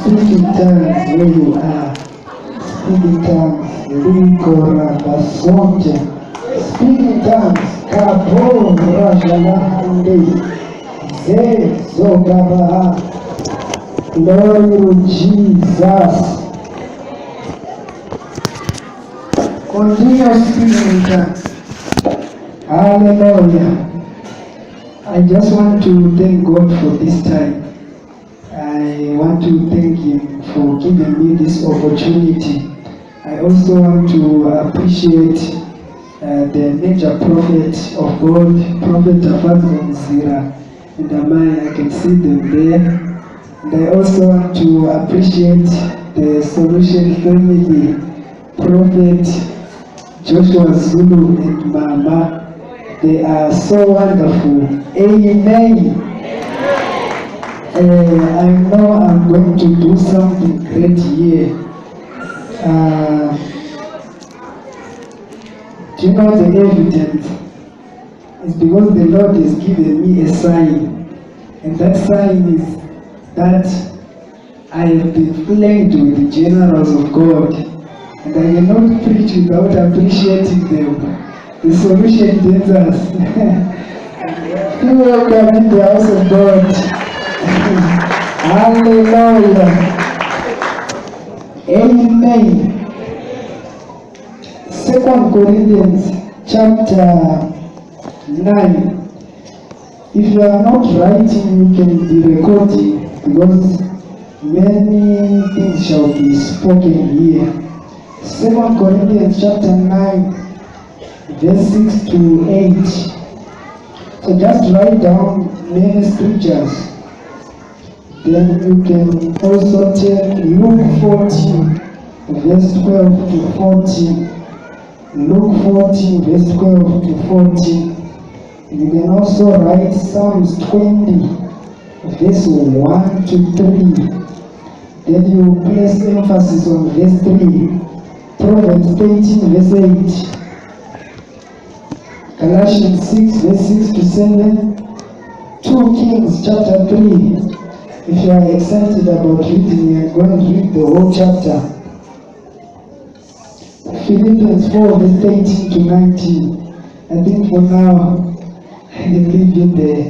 Speak in tongues where you are. Speak in tongues. Speak in tongues. Kabo Rajalahande. Zogabaha. Glory to Jesus. Continue speaking in tongues. Hallelujah. I just want to thank God for this time. I want to thank Him for giving me this opportunity. I also want to appreciate the major prophet of God, Prophet Afazon Zira and Amai. I can see them there. And I also want to appreciate the Solution family, Prophet Joshua Zulu and Mama. They are so wonderful. Amen. I know I'm going to do something great here. Do you know the evidence? It's because the Lord has given me a sign. And that sign is that I have been flanked with the generals of God. And I cannot preach without appreciating them. The Solution dancers. You welcome in the house of God. Hallelujah. Amen. 2 Corinthians chapter 9. If you are not writing, you can be recording, because many things shall be spoken here. 2 Corinthians chapter 9, verse 6 to 8. So just write down many scriptures. Then you can also take Luke 14, verse 12 to 14. Luke 14, verse 12 to 14. You can also write Psalms 20, verse 1 to 3. Then you place emphasis on verse 3. Proverbs 13, verse 8. Galatians 6, verse 6 to 7. 2 Kings chapter 3. If you are excited about reading, you are going to read the whole chapter. Philippians 4, verse 18 to 19. I think for now, I will leave you there.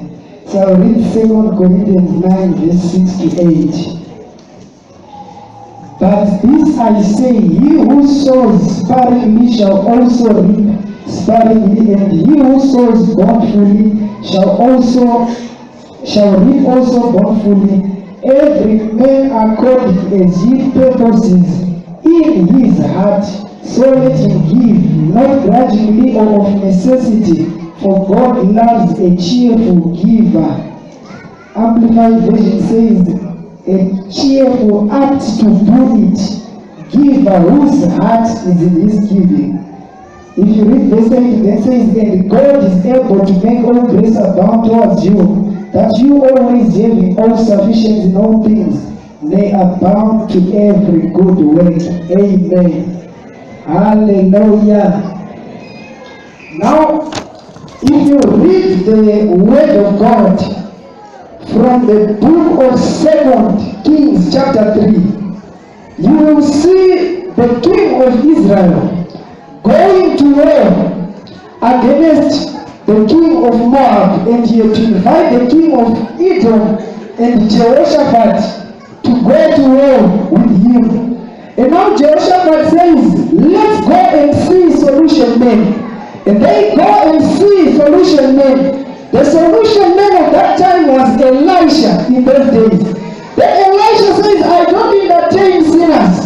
So I'll read 2 Corinthians 9, verse 6 to 8. But this I say, he who sows sparingly shall also reap sparingly, and he who sows bountifully shall reap also bountifully. Every man according as he purposes in his heart, so let him give, not grudgingly or of necessity, for God loves a cheerful giver. Amplified Version says, a cheerful apt to do it, giver whose heart is in his giving. If you read verse 8, it says, and God is able to make all grace abound towards you, that you always having all sufficiency in all things may abound to every good work. Amen. Hallelujah. Now, if you read the word of God from the book of 2 Kings chapter 3, you will see the king of Israel going to war against the king of Moab, and he had to invite the king of Edom and Jehoshaphat to go to war with him. And now Jehoshaphat says, let's go and see solution men. And they go and see solution men. The solution man of that time was Elisha in those days. Then Elisha says, I don't entertain sinners.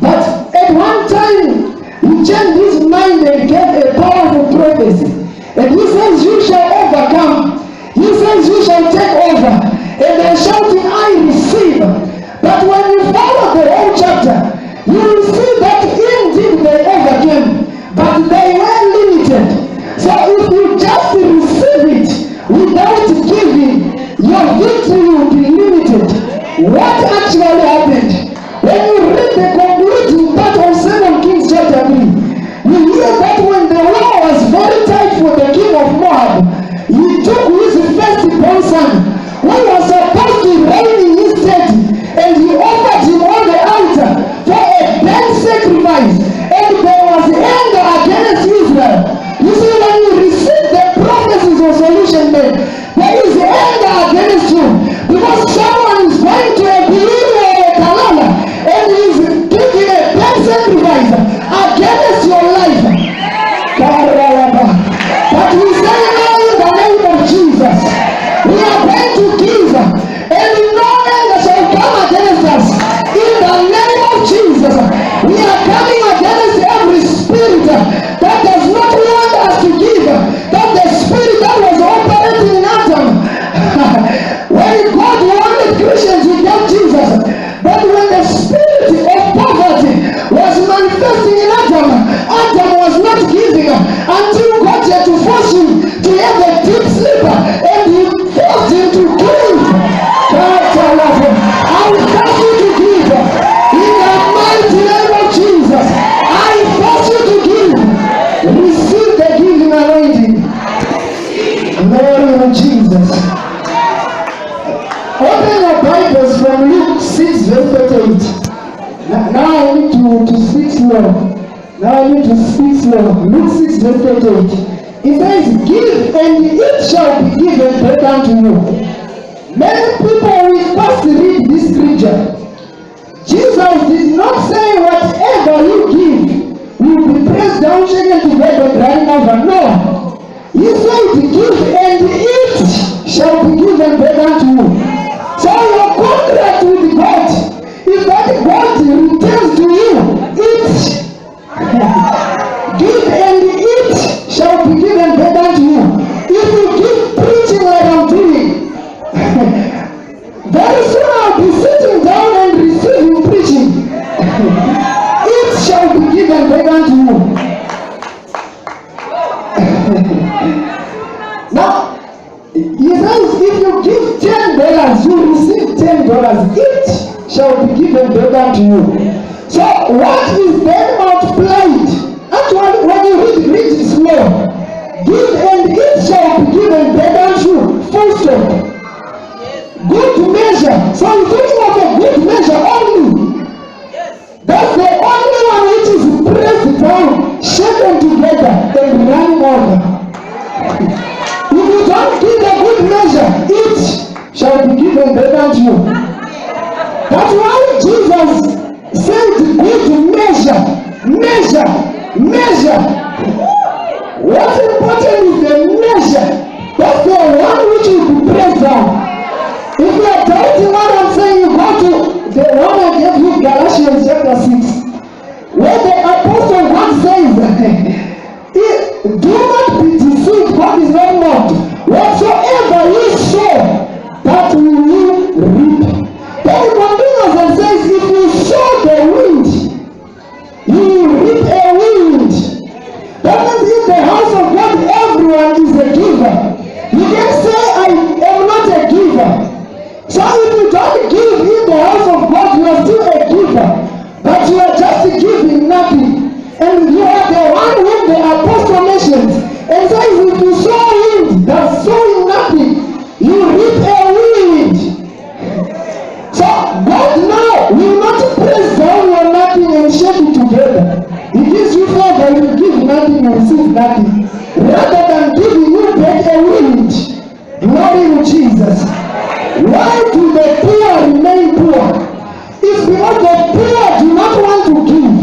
But at one time, he changed his mind and gave a powerful prophecy. And he says, you shall overcome. He says, you shall take over. And they're shouting, I receive. But when you follow the whole chapter, you will see that indeed they overcame. But they were limited. So if you just receive it without giving, your victory will be limited. What actually happened? When you read the concluding part of 2 Kings chapter 3, you hear that when the war was very tight for the king of Moab, he took his firstborn son Glory to Jesus. Open your Bibles from Luke 6 verse 38. Now I need to speak slow. Luke 6 verse 38. It says, give and it shall be given back unto you. Many people will first read this scripture. Jesus did not say whatever you give will be pressed down, shaken together, and running over. No. He said, give and it shall be given back unto you. So your contract with God is that God returns to you it. Give and it shall be given back unto you. If you keep preaching like I'm doing, very soon I'll be sitting down and receiving preaching. It shall be given back unto you. Now, he says, if you give $10, you receive $10. It shall be given back unto you. So, what is then multiplied? Actually, when you read it slow. Give and it shall be given back unto you. Full stop. Good measure. So, you're talking of a good measure only. That's the only one which is pressed down, shaken together, and running over. If you don't give a good measure, it shall be given back unto you. That's why Jesus said, good measure. What's important is the measure. That's the one which will be pressed down. If you are doubting what I'm saying, you go to the one I gave you, Galatians chapter 6, where the apostle God says, do not be deceived, God is not mocked. Whatsoever you sow, that will you reap. Then he continues and says, if you sow the wind, you will reap a wind. That means in the house of God, everyone is a giver. You can say, I am not a giver. So if you don't give in the house of God, you are still a giver. But you are just giving nothing. And you are the one whom the apostle mentions. And says, if you sow wind, that's sowing nothing, you reap a wind. So God now will not press down your nothing and shake it together. He gives you favor, you give nothing and receive nothing. Rather than giving you back a wind. Glory to Jesus. Why do the poor remain poor? It's because the poor do not want to give.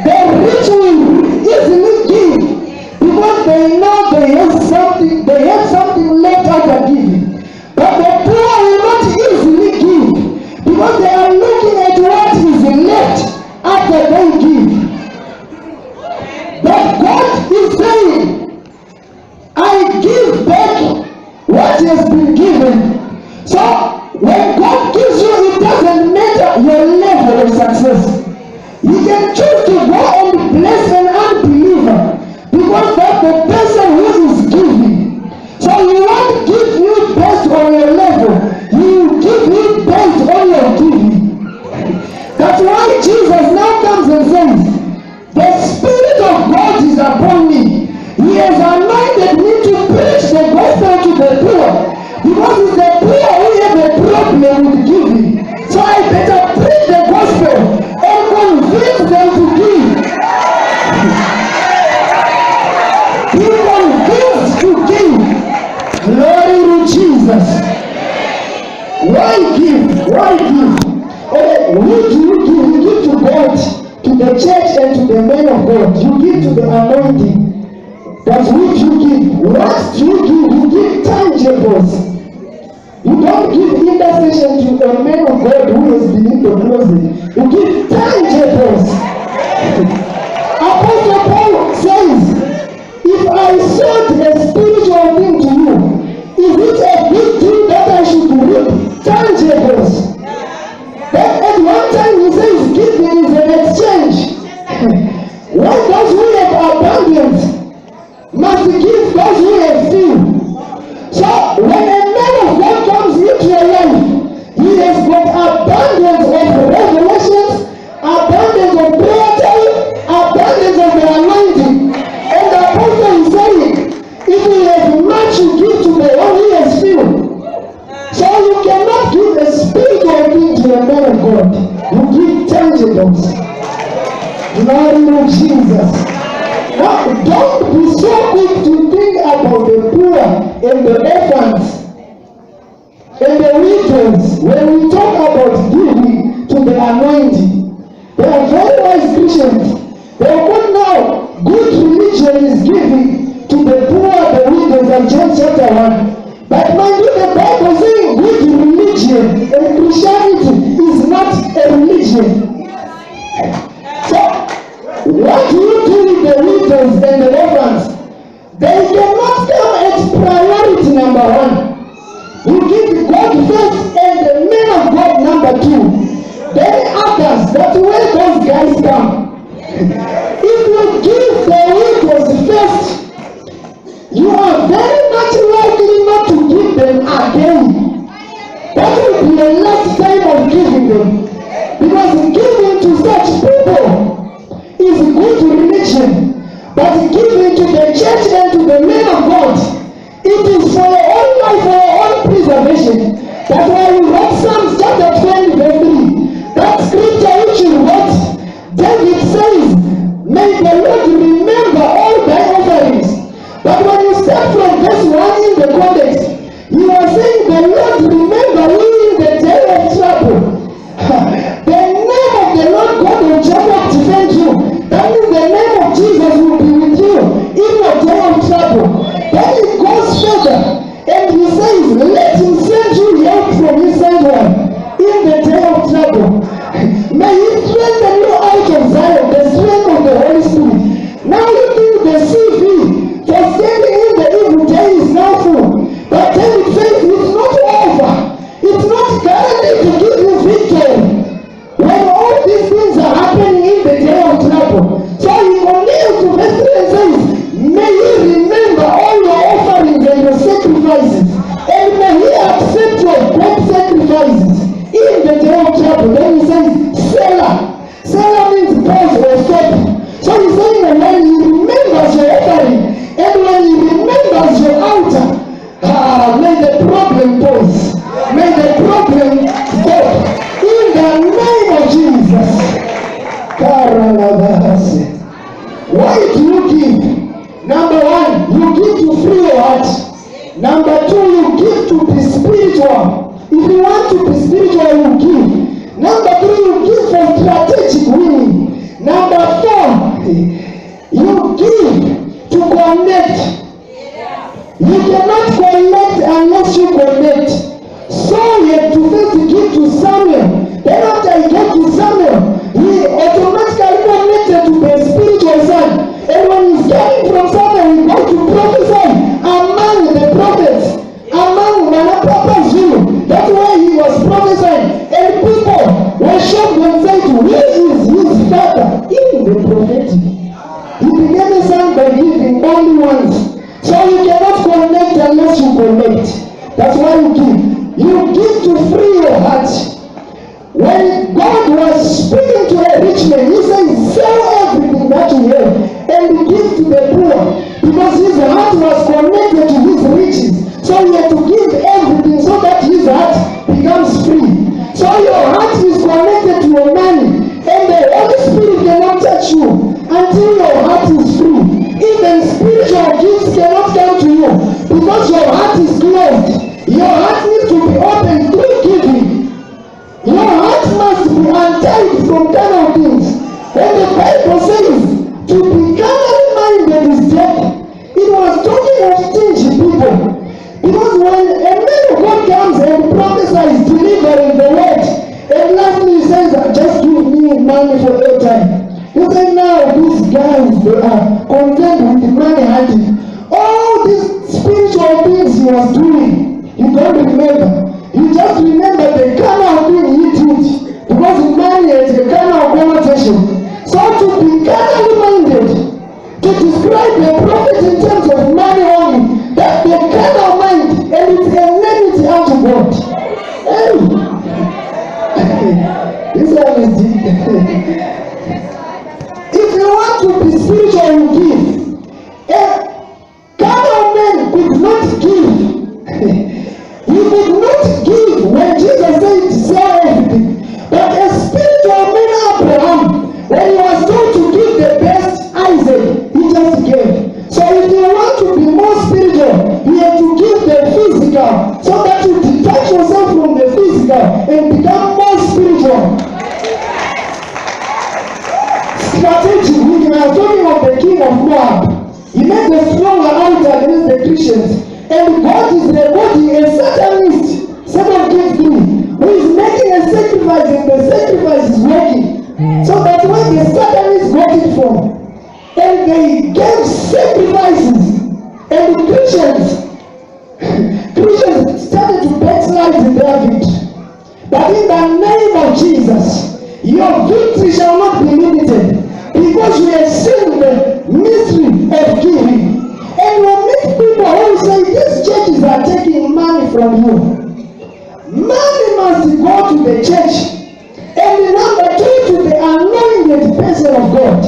The rich will easily give because they know they have something left after giving. But the poor will not easily give because they are looking at what is left after they give. But God is saying, I give back what has been given. So when God gives you, it doesn't matter your level of success. You can choose to go and bless an unbeliever because that's the person who is giving. So you won't give you based on your level. You give you based on your giving. That's why Jesus now comes and says, the Spirit of God is upon me. He has anointed me to preach the gospel to the poor. Because it's the poor who have a problem with giving. So I better preach the gospel and convince them to give. Be convinced to give. Glory to Jesus. Why give? Who do you give? You give to God, to the church and to the men of God. You give to the anointing. But what you give? What do you give? You give tangibles. You don't give intercession to a man of God who has been in the closet. You give tangibles. Apostle Paul says, if I sold a spiritual thing to you, is it a big deal that I should reap tangibles? But at one time he says giving is an exchange. Why those who have abundance must give those who have few? So when a man of God comes into your life, he has got abundance of revelations, abundance of prayer time, abundance of the anointing. And the apostle is saying, if you have much, you give to Glory to Jesus. Now, don't be so quick to think about the poor and the orphans and the widows when we talk about giving to the anointing. They are very wise Christians. They are good now. Good religion is giving to the poor, the widows, and John chapter 1. But mind you, the Bible saying good religion and Christianity is not a religion. So, what do you do with the widows and the orphans? They cannot come as priority number 1. You give God first and the men of God number 2. Then others, that's where those guys come. If you give the widows first, you are very much likely not to give them again. That will be the last time of giving them. Because giving to such people is good religion. But giving to the church and to the men of God, it is for your own life, for your own preservation. That's why we read Psalms chapter 20 verse 3. That scripture which you read, David says, may the Lord remember all thy offerings. But when you start from verse 1 in the context, you are saying the Lord remember you in the day of trouble. The name of the Lord God of Jacob defend you. That means the name of Jesus will be with you in your day of trouble. Then he goes further and he says, let him send you help from his side in the day of trouble. May he strengthen you out of Zion, the strength of the Holy Spirit. Now you think the CV for standing in the evil day is now full. But David says it's not over. It's not guaranteed to give you victory when all these things are happening in the day of trouble. So he continues to verse 3 and says, may he remember all your offerings and your sacrifices, and may he accept your great sacrifices in the day of trouble. Then he says, Selah. Selah means pause or stop. So he's saying that when he remembers your offering, and when he remembers your altar, may the problem pause. May the problem stop. In the name of Jesus. Why do you give? Number 1, you give to free your heart. Number 2, you give to be spiritual. If you want to be spiritual, you give. Number 3, you give for strategic winning. Number 4, you give to connect. You cannot connect unless you connect. So you have to first give to Samuel. Then after he gave to Samuel, he automatically connected to the spiritual side. And when he's getting from Samuel, he goes to prophesy among the prophets, among Manapapa Zulu. That's why he was prophesying. And people were shocked and said, where is his father in the prophetic? He began a son by giving only once. So you cannot connect unless you connect. That's why you give. You give to free your heart. When God was speaking to a rich man, he said, sell everything that you have and give to the poor. Because his heart was connected to his riches. So he had to give everything so that his heart becomes free. So your heart is connected to your money. And the Holy Spirit cannot touch you until your heart is free. Even spiritual gifts cannot come to you because your heart is closed. Your heart needs to be open through giving. Your heart must be untied from carnal things. When the Bible says to be carnally minded is death, it was talking of stingy people. Because when a man of God comes and prophesies delivering the word, and lastly he says, just give me money for your time. You say now these guys, they are content with money hunting. All these spiritual things he was doing, you don't remember. You just remember the carnal thing he did. Because money is a carnal connotation. So to be carnally minded, to describe the prophet in terms of money only, that's the carnal mind, and it's enmity unto God. Hey! This one is deep. If you want to be spiritual, you give. Carnal men could not give. He could not give when spiritual, so that you detach yourself from the physical and become more spiritual. Strategy. We are talking of the king of Moab. He made a stronger altar against the Christians, and God is rewarding a Satanist. 2 Kings 3, who is making a sacrifice, and the sacrifice is working. So that's where the Satanists got it from. And they gave sacrifices, and the Christians started to backslide in their victory. But in the name of Jesus, your victory shall not be limited, because we have seen the mystery of giving. And we meet people who say these churches are taking money from you. Money must go to the church. And number 2, to the anointed person of God.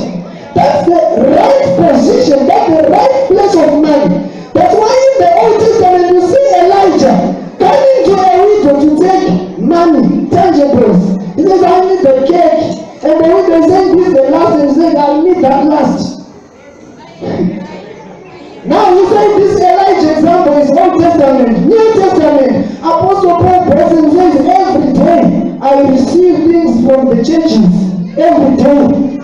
That's the right position, that's the right place of money. That's why in the Old Testament you see Elijah coming to a widow to take money, tangibles. He says, I need the cake. And the widow said, this is the last, and he said, I need that last. Now you say this Elijah example is Old Testament. New Testament, Apostle Paul present says, every day I receive things from the churches. Every day.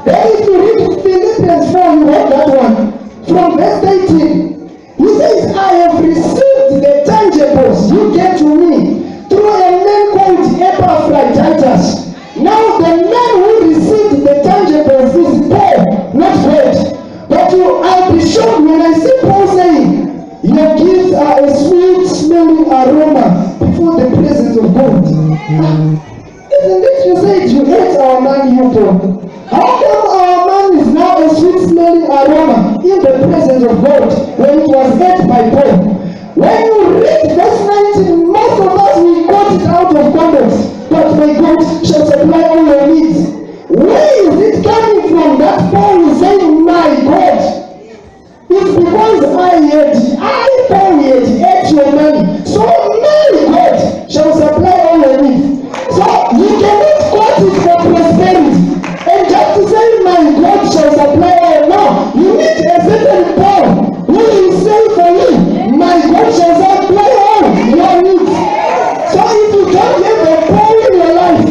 Then if you read Philippians 4, you read that one. From verse 18, he says, I have received the tangibles you gave to me through a man called Epaphroditus. Now the man who received the tangibles is Paul, not bread. But I'll be shocked when I see Paul saying, your gifts are a sweet smelling aroma before the presence of God. Isn't it you said you ate our man, you Paul? How come our man is now a sweet smelling aroma in the presence of God when it was ate by Paul? When you read verse 19, most of us we got it out of context. But my God shall supply all your needs. Where is it coming from that Paul is saying, my God? It's because Paul ate your money. So my God shall supply all your needs. So you cannot quote it for prosperity. And just to say, my God shall supply all. No, you need a certain Paul who will say for you, my God shall supply all your needs. So if you don't have a Paul in your life,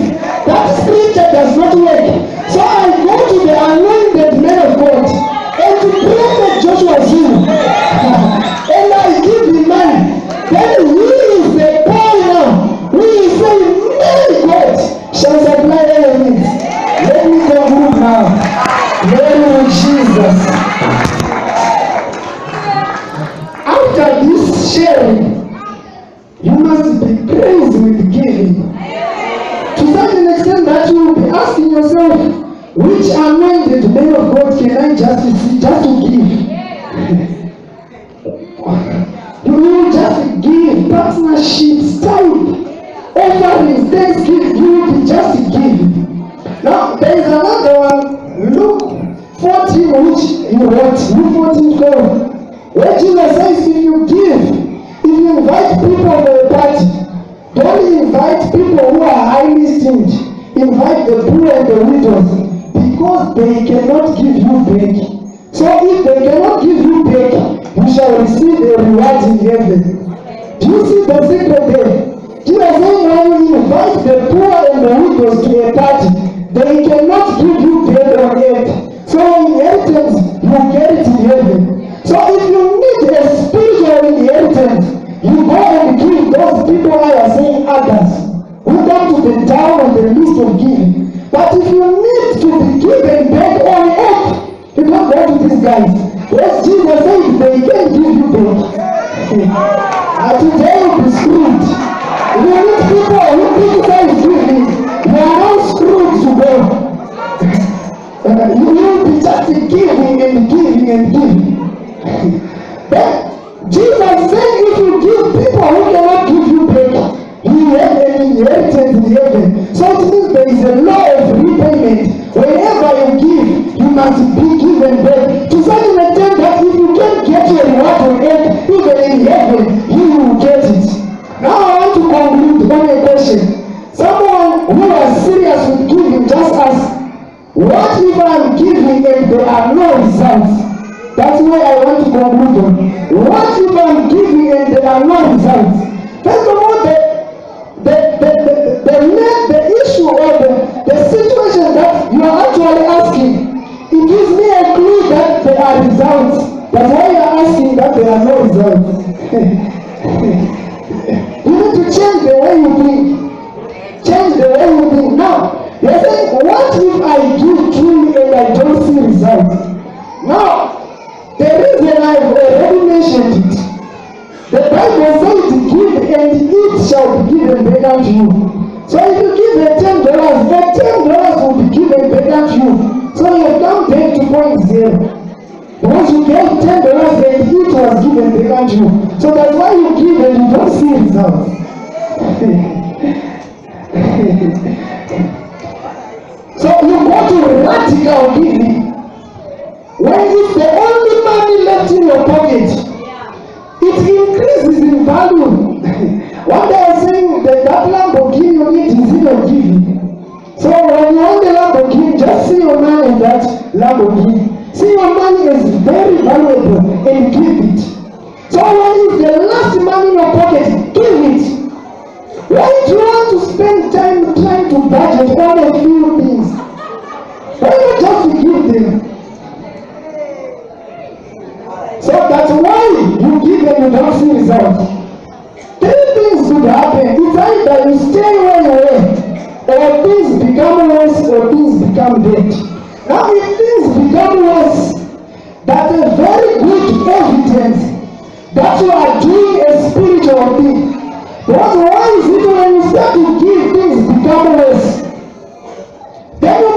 that scripture does not work. So I go to the anointed man of God and to prophet Joshua Zulu. And I give him money. Then he is the Paul now. We is saying, my God shall supply all your needs. Let me conclude now. Glory to Jesus. After this sharing, you must be crazy with giving. To such an extent that you will be asking yourself, which anointed man of God can I just to give? You will just give partnerships, type, offerings, thanksgiving. You will be just giving. Now, there is another one, Luke 14, which you wrote, Luke 14:12, where Jesus says, if you invite people to a party, don't invite people who are highly stingy. Invite the poor and the widows, because they cannot give you back. So if they cannot give you back, you shall receive a reward in heaven. Do you see the secret there? Jesus saying when you invite the poor and the widows to a party, they cannot give you back on earth. So inheritance, you get it in heaven. So if you need a spiritual inheritance, you go and give those people I are saying others who come to the down on the list of giving. But if you need to be given back on earth, you don't go to these guys. Yes, Jesus said they can give you back. Today you'll be screwed. You need people who criticize giving. You are not screwed to go. You will be just giving and giving and giving. But Jesus said if you give people who cannot give you back, you have an inheritance in heaven. So it means there is a law of repayment. Whenever you give, you must be given back. To such an extent that if you can't get your reward on earth, even in heaven, you will get it. Now I want to conclude on a question. Someone who was serious with giving just asked, what if I'm giving and there are no results? That's why I want to conclude on. What if I'm giving and there are no results. First of all, the issue or the situation that you are actually asking, it gives me a clue that there are results. That's why you are asking that there are no results. You need to change the way you think. Change the way you think. Now, you're saying, what if I give truly and I don't see results? Now, the reason I've already mentioned it. The Bible says, give and it shall be given back unto you. So if you give $10, the $10 will be given back unto you. So you come back to point zero. Once you get $10 and it was given back unto you. So that's why you give and you don't see results. So you go to radical giving. When it's the only money left in your pocket, it increases in value. One day I was saying that Lamborghini you need is zero giving. So when you own the Lamborghini, just see your money in that Lamborghini. See your money is very valuable and give it. So when it's the last money in your pocket, give it. Why do you want to spend time trying to budget on a few things? Why not just give them? So that's why you give and you don't see results. Three things could happen. It's either you stay where you are, or things become worse, or things become dead. Now if things become worse, that's a very good evidence that you are doing a spiritual thing. Because why is it when you start to give, things become worse? Then you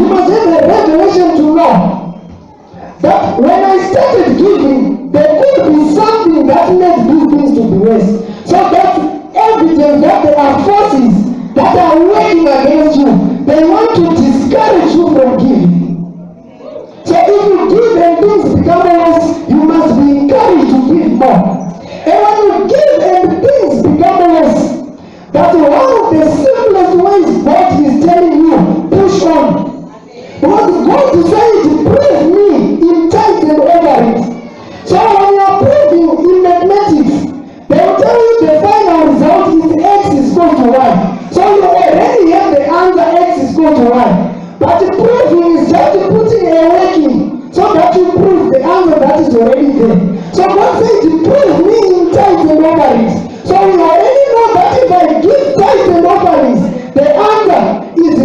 must have a revelation to know that when I started giving, there could be something that made these things to be worse. So that's evidence that there are forces that are working against you. They want to discourage you from giving. So if you give and things become worse, you must be encouraged to give more. And when you give and things become worse, that's one of the simplest ways God is telling you, push on. Because God is saying, prove me in tithes and offerings. So when you are proving in mathematics, they will tell you the final result is x is equal to y. So you already have the answer x is equal to y. But the proving is just putting a working so that you prove the answer that is already there. So God says, prove me in tithes and offerings. So you already know that if I give tithes and offerings, the answer is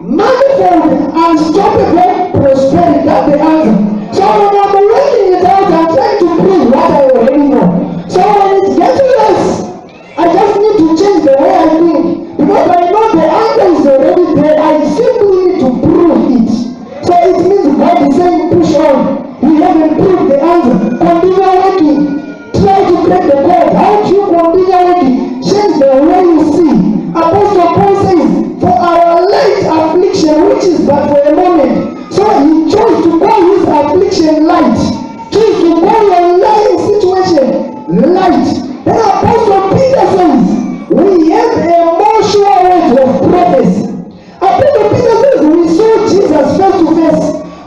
manifold, unstoppable prosperity. That's the answer. So when I'm working it out, I'm trying to prove what I already know. So when it's getting less, I just need to change the way I think. Because I know the answer is already there. I simply need to prove it. So it means God is saying push on. You haven't proved the answer. Continue working. Try to break the code. How do you continue working? Change the way you see. Apostle Paul says, for our light affliction, which is but for a moment. So he chose to call his affliction light. Chose to call your lying situation light. Then Apostle Peter says, we have a more sure word of prophecy. Apostle Peter says, we saw Jesus face to face.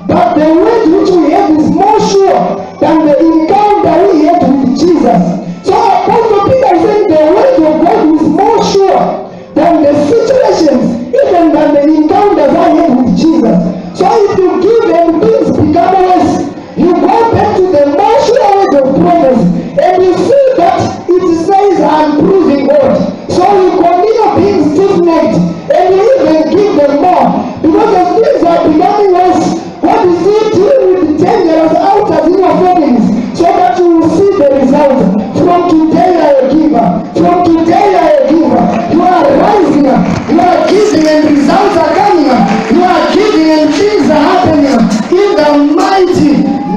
But the word which we have is more sure than the encounter we had with Jesus. So Apostle Peter is saying the word of God is more sure than the situations, even than the encounters I had with Jesus. So if you give and things become worse, you go back to the more sure word of prophecy, and you see that it says I'm proving God. So you continue being stiff-necked, and you even give them more. Because as things are becoming worse, what is it deal with the dangerous outers in your families, so that you will see the result. From today I am a giver. From today I am a giver. You are rising up. You are giving and results are coming up. You are giving and things are happening in the mighty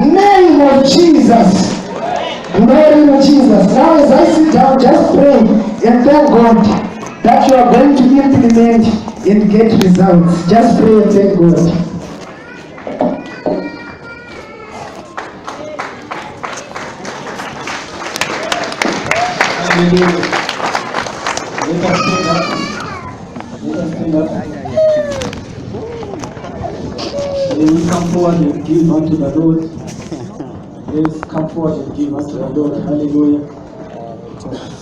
name of Jesus. Glory to Jesus. Now as I sit down, just pray and thank God that you are going to implement and get results. Just pray and thank God. Hallelujah. Let us stand up. Let us stand up. Then we come forward and give unto the Lord. Let's come forward and give unto the Lord. Hallelujah. church.